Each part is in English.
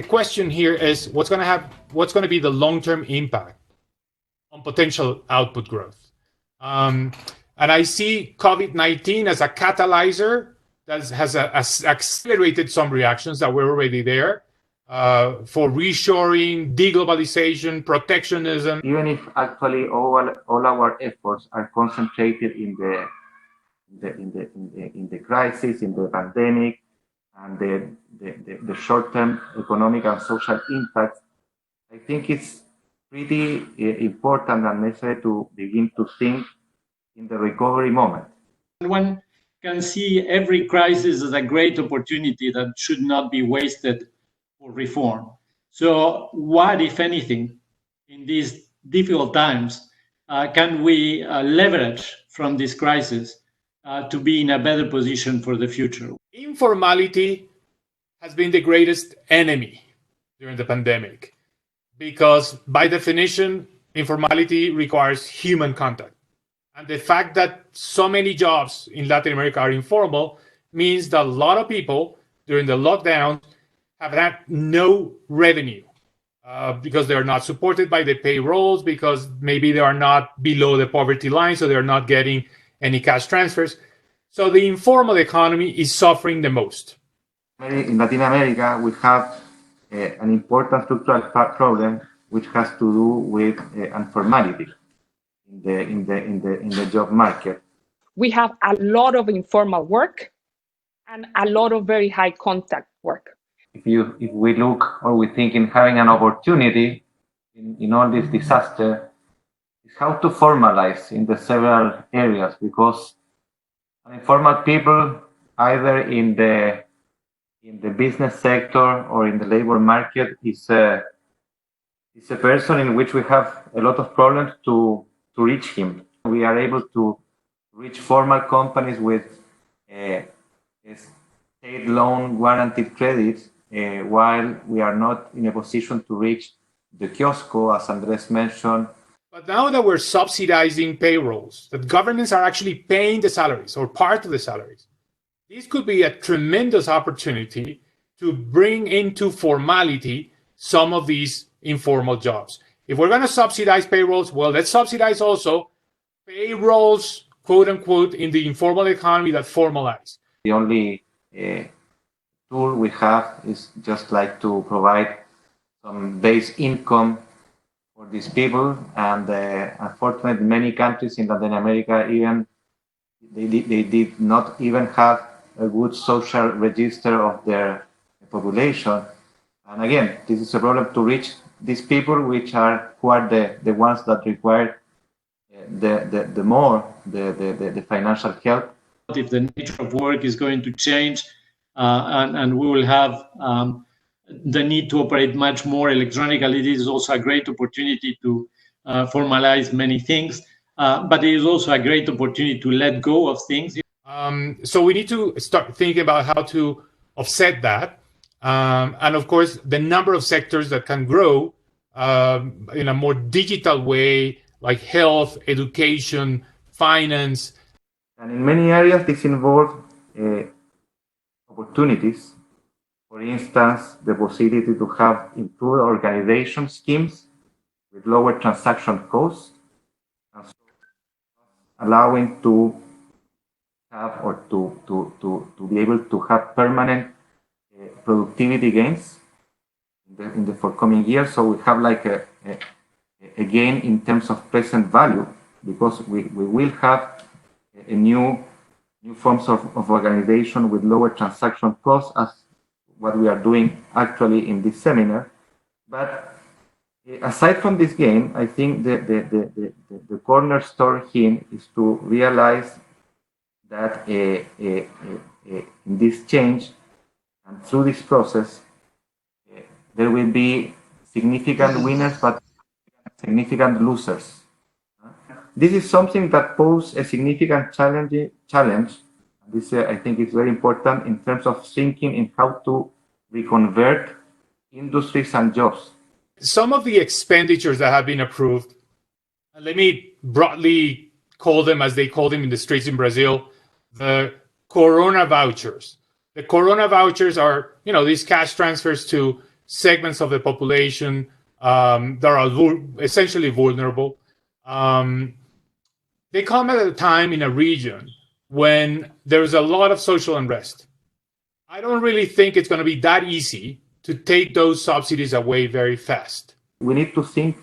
question here is what's going to be the long-term impact on potential output growth? And I see COVID-19 as a catalyzer that has accelerated some reactions that were already there for reshoring, deglobalization, protectionism. Even if actually all our efforts are concentrated in the crisis, in the pandemic, and the short-term economic and social impact, I think it's pretty important and necessary to begin to think in the recovery moment. One can see every crisis as a great opportunity that should not be wasted for reform. So what, if anything, in these difficult times, can we leverage from this crisis to be in a better position for the future? Informality has been the greatest enemy during the pandemic because, by definition, informality requires human contact. And the fact that so many jobs in Latin America are informal means that a lot of people during the lockdown have had no revenue because they're not supported by the payrolls, because maybe they are not below the poverty line, so they're not getting any cash transfers. So the informal economy is suffering the most. In Latin America, we have an important structural problem which has to do with informality in the job market. We have a lot of informal work and a lot of very high contact work. If we look or we think in having an opportunity in all this disaster, is how to formalize in the several areas, because informal people, either in the business sector or in the labor market, is a person in which we have a lot of problems to reach him. We are able to reach formal companies with state loan guaranteed credits, while we are not in a position to reach the kiosco, as Andres mentioned. But now that we're subsidizing payrolls, that governments are actually paying the salaries or part of the salaries, this could be a tremendous opportunity to bring into formality some of these informal jobs. If we're going to subsidize payrolls, well, let's subsidize also payrolls, quote unquote, in the informal economy that formalize. The only tool we have is just like to provide some base income for these people, and unfortunately, many countries in Latin America they did not even have a good social register of their population. And again, this is a problem to reach these people, who are the ones that require the financial help. If the nature of work is going to change, and we will have the need to operate much more electronically, this is also a great opportunity to formalize many things, but it is also a great opportunity to let go of things. So we need to start thinking about how to offset that. And of course, the number of sectors that can grow in a more digital way, like health, education, finance. And in many areas, this involves opportunities. For instance, the possibility to have improved organization schemes with lower transaction costs, and so allowing to have or to be able to have permanent productivity gains in the forthcoming years. So we have like a gain in terms of present value, because we will have a new forms of organization with lower transaction costs, as what we are doing actually in this seminar. But aside from this gain, I think the cornerstone here is to realize that in this change and through this process, there will be significant winners but significant losers. This is something that poses a significant challenge. This, I think, is very important in terms of thinking in how to reconvert industries and jobs. Some of the expenditures that have been approved, let me broadly call them as they call them in the streets in Brazil, the Corona vouchers. The Corona vouchers are, these cash transfers to segments of the population that are essentially vulnerable. They come at a time in a region when there's a lot of social unrest. I don't really think it's going to be that easy to take those subsidies away very fast. We need to think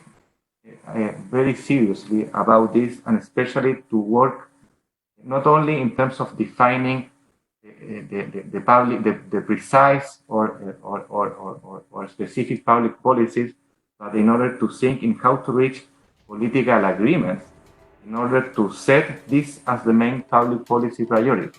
very seriously about this, and especially to work not only in terms of defining the precise or specific public policies, but in order to think in how to reach political agreements in order to set this as the main public policy priority.